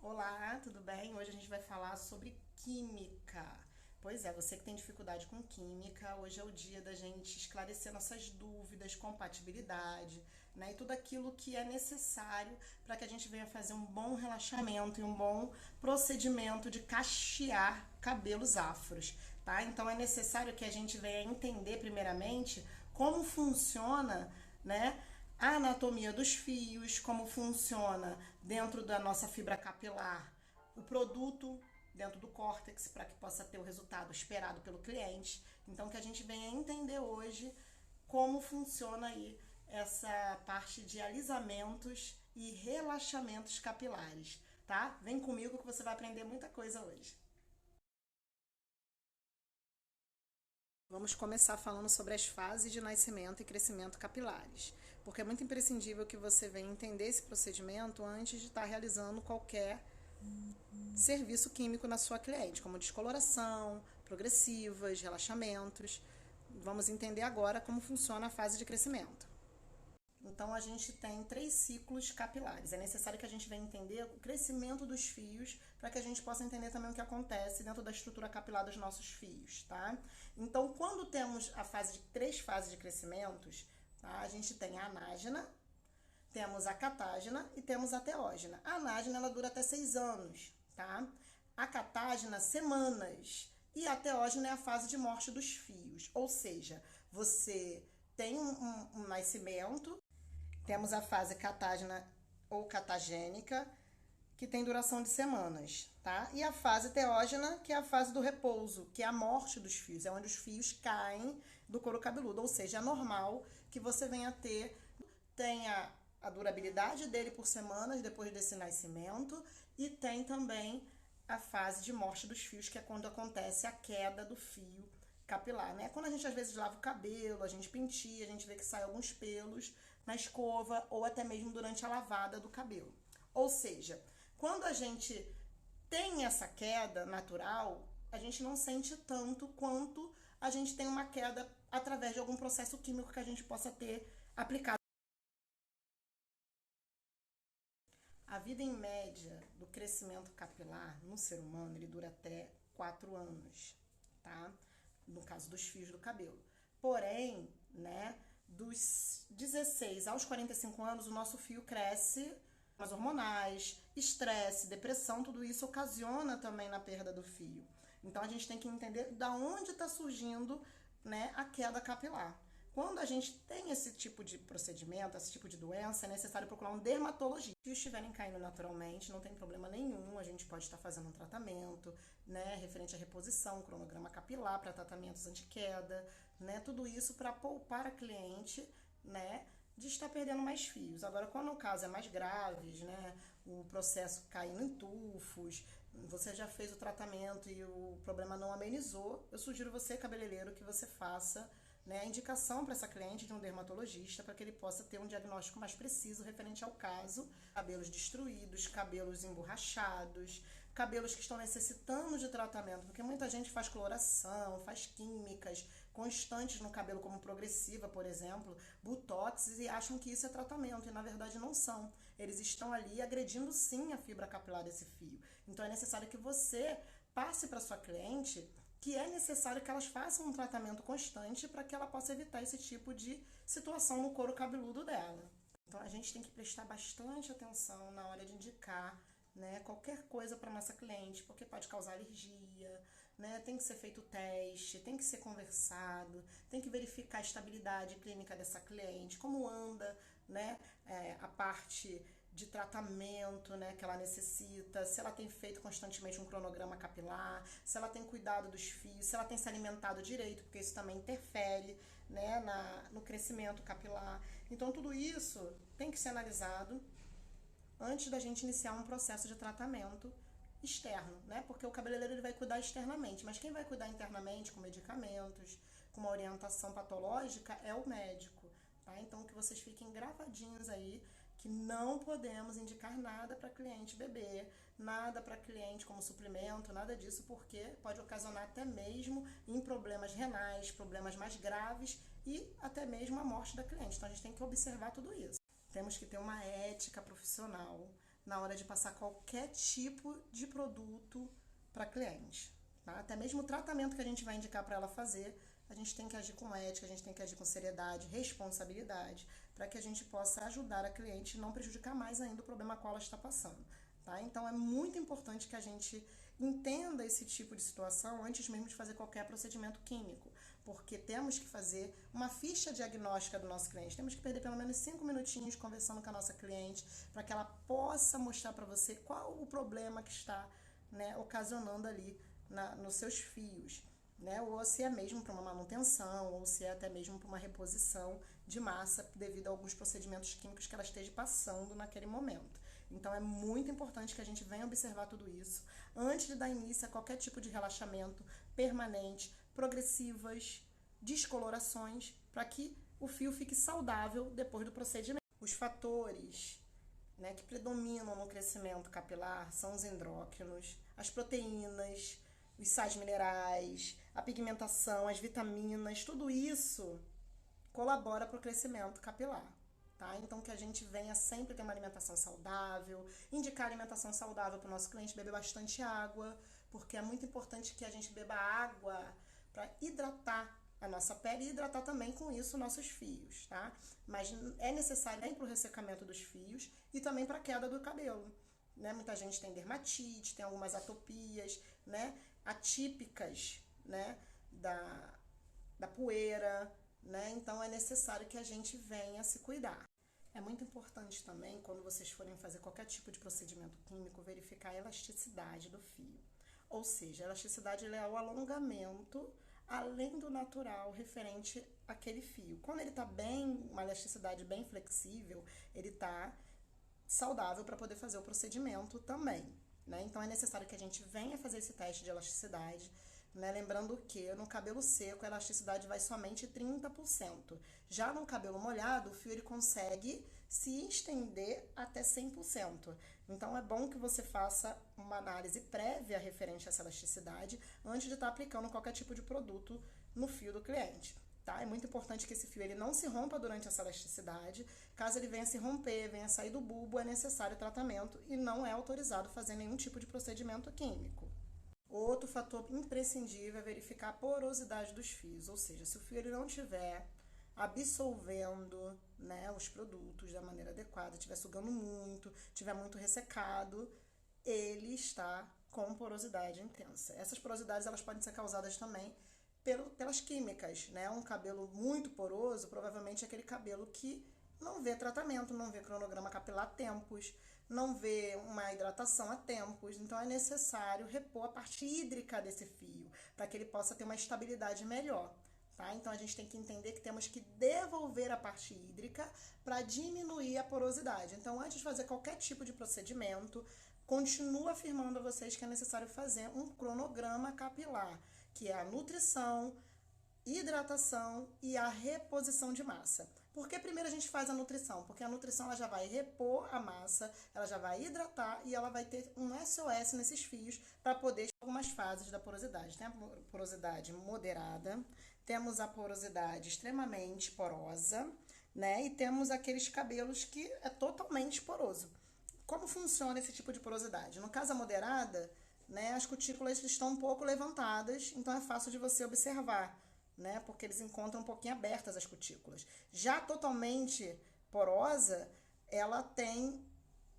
Olá, tudo bem? Hoje a gente vai falar sobre química. Pois é, você que tem dificuldade com química, hoje é o dia da gente esclarecer nossas dúvidas, compatibilidade, né? E tudo aquilo que é necessário para que a gente venha fazer um bom relaxamento e um bom procedimento de cachear cabelos afros, tá? Então é necessário que a gente venha entender primeiramente como funciona, né? A anatomia dos fios, como funciona dentro da nossa fibra capilar, o produto dentro do córtex para que possa ter o resultado esperado pelo cliente. Então que a gente venha entender hoje como funciona aí essa parte de alisamentos e relaxamentos capilares, tá? Vem comigo que você vai aprender muita coisa hoje. Vamos começar falando sobre as fases de nascimento e crescimento capilares, porque é muito imprescindível que você venha entender esse procedimento antes de estar realizando qualquer serviço químico na sua cliente, como descoloração, progressivas, relaxamentos. Vamos entender agora como funciona a fase de crescimento. Então, a gente tem 3 ciclos capilares. É necessário que a gente venha entender o crescimento dos fios para que a gente possa entender também o que acontece dentro da estrutura capilar dos nossos fios, tá? Então, quando temos a fase de 3 fases de crescimentos, tá? A gente tem a anágena, temos a catágena e temos a teógena. A anágena, ela dura até 6 anos, tá? A catágena, semanas. E a teógena é a fase de morte dos fios. Ou seja, você tem um nascimento, temos a fase catágena ou catagênica, que tem duração de semanas, tá? E a fase teógena, que é a fase do repouso, que é a morte dos fios, é onde os fios caem do couro cabeludo, ou seja, é normal que você venha ter, tenha a durabilidade dele por semanas depois desse nascimento e tem também a fase de morte dos fios, que é quando acontece a queda do fio capilar, né? Quando a gente às vezes lava o cabelo, a gente penteia, a gente vê que sai alguns pelos na escova ou até mesmo durante a lavada do cabelo. Ou seja, quando a gente tem essa queda natural, a gente não sente tanto quanto a gente tem uma queda através de algum processo químico que a gente possa ter aplicado. A vida em média do crescimento capilar no ser humano, ele dura até 4 anos, tá? No caso dos fios do cabelo. Porém, né, dos 16 aos 45 anos, o nosso fio cresce, as hormonais, estresse, depressão, tudo isso ocasiona também na perda do fio. Então a gente tem que entender da onde está surgindo, né, a queda capilar. Quando a gente tem esse tipo de procedimento, esse tipo de doença, é necessário procurar um dermatologista. Se estiverem caindo naturalmente, não tem problema nenhum, a gente pode estar fazendo um tratamento, né, referente à reposição, cronograma capilar para tratamentos anti-queda, né, tudo isso para poupar a cliente, né, de estar perdendo mais fios. Agora, quando o caso é mais grave, né, o processo caindo em tufos, você já fez o tratamento e o problema não amenizou, eu sugiro você, cabeleireiro, que você faça, né, a indicação para essa cliente de um dermatologista para que ele possa ter um diagnóstico mais preciso referente ao caso. Cabelos destruídos, cabelos emborrachados, cabelos que estão necessitando de tratamento, porque muita gente faz coloração, faz químicas constantes no cabelo, como progressiva, por exemplo, botox, e acham que isso é tratamento, e na verdade não são. Eles estão ali agredindo sim a fibra capilar desse fio. Então é necessário que você passe para sua cliente que é necessário que elas façam um tratamento constante para que ela possa evitar esse tipo de situação no couro cabeludo dela. Então a gente tem que prestar bastante atenção na hora de indicar, né, qualquer coisa para nossa cliente, porque pode causar alergia, né? Tem que ser feito teste, tem que ser conversado, tem que verificar a estabilidade clínica dessa cliente, como anda, né, a parte de tratamento, né, que ela necessita, se ela tem feito constantemente um cronograma capilar, se ela tem cuidado dos fios, se ela tem se alimentado direito, porque isso também interfere, né, no crescimento capilar. Então tudo isso tem que ser analisado antes da gente iniciar um processo de tratamento externo, né? Porque o cabeleireiro ele vai cuidar externamente, mas quem vai cuidar internamente com medicamentos, com uma orientação patológica é o médico, tá? Então que vocês fiquem gravadinhos aí que não podemos indicar nada para cliente beber, nada para cliente como suplemento, nada disso, porque pode ocasionar até mesmo em problemas renais, problemas mais graves e até mesmo a morte da cliente. Então a gente tem que observar tudo isso. Temos que ter uma ética profissional, na hora de passar qualquer tipo de produto para cliente. Tá? Até mesmo o tratamento que a gente vai indicar para ela fazer, a gente tem que agir com ética, a gente tem que agir com seriedade, responsabilidade, para que a gente possa ajudar a cliente e não prejudicar mais ainda o problema a qual ela está passando. Tá? Então é muito importante que a gente entenda esse tipo de situação antes mesmo de fazer qualquer procedimento químico, porque temos que fazer uma ficha diagnóstica do nosso cliente, temos que perder pelo menos 5 minutinhos conversando com a nossa cliente, para que ela possa mostrar para você qual o problema que está, né, ocasionando ali nos seus fios, né? Ou se é mesmo para uma manutenção, ou se é até mesmo para uma reposição de massa devido a alguns procedimentos químicos que ela esteja passando naquele momento. Então é muito importante que a gente venha observar tudo isso antes de dar início a qualquer tipo de relaxamento permanente, progressivas, descolorações, para que o fio fique saudável depois do procedimento. Os fatores, né, que predominam no crescimento capilar são os endócrinos, as proteínas, os sais minerais, a pigmentação, as vitaminas, tudo isso colabora para o crescimento capilar. Tá? Então, que a gente venha sempre ter uma alimentação saudável, indicar alimentação saudável para o nosso cliente, beber bastante água, porque é muito importante que a gente beba água para hidratar a nossa pele e hidratar também com isso nossos fios, tá? Mas é necessário também para o ressecamento dos fios e também para a queda do cabelo, né? Muita gente tem dermatite, tem algumas atopias, né, atípicas, né, da poeira, né? Então é necessário que a gente venha se cuidar. É muito importante também, quando vocês forem fazer qualquer tipo de procedimento químico, verificar a elasticidade do fio. Ou seja, a elasticidade é o alongamento além do natural referente àquele fio. Quando ele está bem, uma elasticidade bem flexível, ele está saudável para poder fazer o procedimento também, né? Então é necessário que a gente venha fazer esse teste de elasticidade, né? Lembrando que no cabelo seco a elasticidade vai somente 30%. Já no cabelo molhado, o fio ele consegue se estender até 100%. Então é bom que você faça uma análise prévia referente a essa elasticidade antes de estar aplicando qualquer tipo de produto no fio do cliente. Tá? É muito importante que esse fio ele não se rompa durante essa elasticidade. Caso ele venha se romper, venha sair do bulbo, é necessário tratamento e não é autorizado fazer nenhum tipo de procedimento químico. Outro fator imprescindível é verificar a porosidade dos fios, ou seja, se o fio ele não estiver absorvendo, né, os produtos da maneira adequada, estiver sugando muito, estiver muito ressecado, ele está com porosidade intensa. Essas porosidades elas podem ser causadas também pelas químicas, né? Um cabelo muito poroso provavelmente é aquele cabelo que não vê tratamento, não vê cronograma capilar a tempos, não vê uma hidratação a tempos, então é necessário repor a parte hídrica desse fio, para que ele possa ter uma estabilidade melhor. Tá? Então a gente tem que entender que temos que devolver a parte hídrica para diminuir a porosidade. Então, antes de fazer qualquer tipo de procedimento, continuo afirmando a vocês que é necessário fazer um cronograma capilar, que é a nutrição, hidratação e a reposição de massa. Por que primeiro a gente faz a nutrição? Porque a nutrição ela já vai repor a massa, ela já vai hidratar e ela vai ter um SOS nesses fios para poder algumas fases da porosidade. Tem a porosidade moderada, temos a porosidade extremamente porosa, né? E temos aqueles cabelos que é totalmente poroso. Como funciona esse tipo de porosidade? No caso a moderada, né, as cutículas estão um pouco levantadas, então é fácil de você observar, né, porque eles encontram um pouquinho abertas as cutículas. Já totalmente porosa, ela tem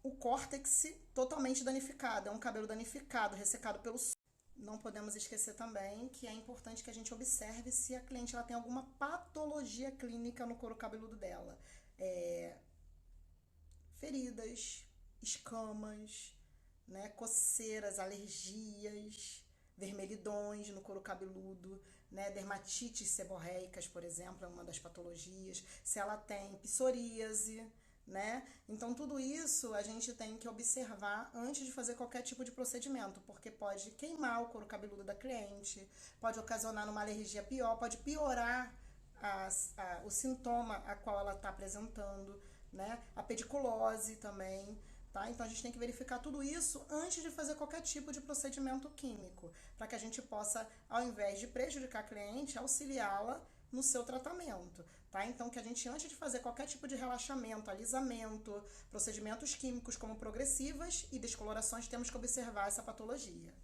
o córtex totalmente danificado, é um cabelo danificado, ressecado pelo sol. Não podemos esquecer também que é importante que a gente observe se a cliente ela tem alguma patologia clínica no couro cabeludo dela. Feridas, escamas, né, coceiras, alergias, vermelhidões no couro cabeludo, né, dermatites seborreicas, por exemplo, é uma das patologias. Se ela tem psoríase, né? Então tudo isso a gente tem que observar antes de fazer qualquer tipo de procedimento, porque pode queimar o couro cabeludo da cliente, pode ocasionar uma alergia pior, pode piorar o sintoma a qual ela está apresentando, né? A pediculose também. Tá? Então a gente tem que verificar tudo isso antes de fazer qualquer tipo de procedimento químico, para que a gente possa, ao invés de prejudicar a cliente, auxiliá-la no seu tratamento. Tá? tá? Então, que a gente, antes de fazer qualquer tipo de relaxamento, alisamento, procedimentos químicos como progressivas e descolorações, temos que observar essa patologia.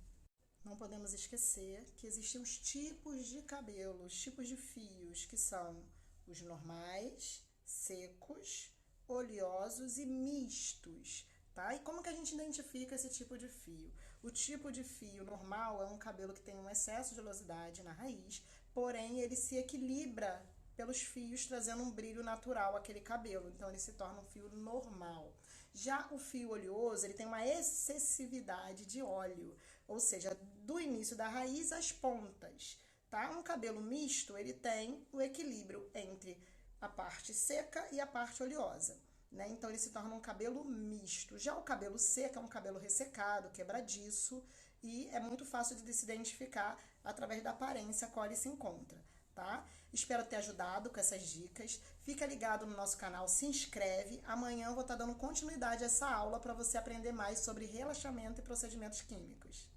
Não podemos esquecer que existem os tipos de cabelo, os tipos de fios, que são os normais, secos, oleosos e mistos, tá? E como que a gente identifica esse tipo de fio? O tipo de fio normal é um cabelo que tem um excesso de oleosidade na raiz, porém ele se equilibra pelos fios, trazendo um brilho natural àquele cabelo. Então ele se torna um fio normal. Já o fio oleoso, ele tem uma excessividade de óleo, ou seja, do início da raiz às pontas, tá? Um cabelo misto, ele tem o equilíbrio entre a parte seca e a parte oleosa, né? Então ele se torna um cabelo misto. Já o cabelo seco é um cabelo ressecado, quebradiço, e é muito fácil de se identificar através da aparência a qual ele se encontra, tá? Espero ter ajudado com essas dicas. Fica ligado no nosso canal, se inscreve. Amanhã eu vou estar dando continuidade a essa aula para você aprender mais sobre relaxamento e procedimentos químicos.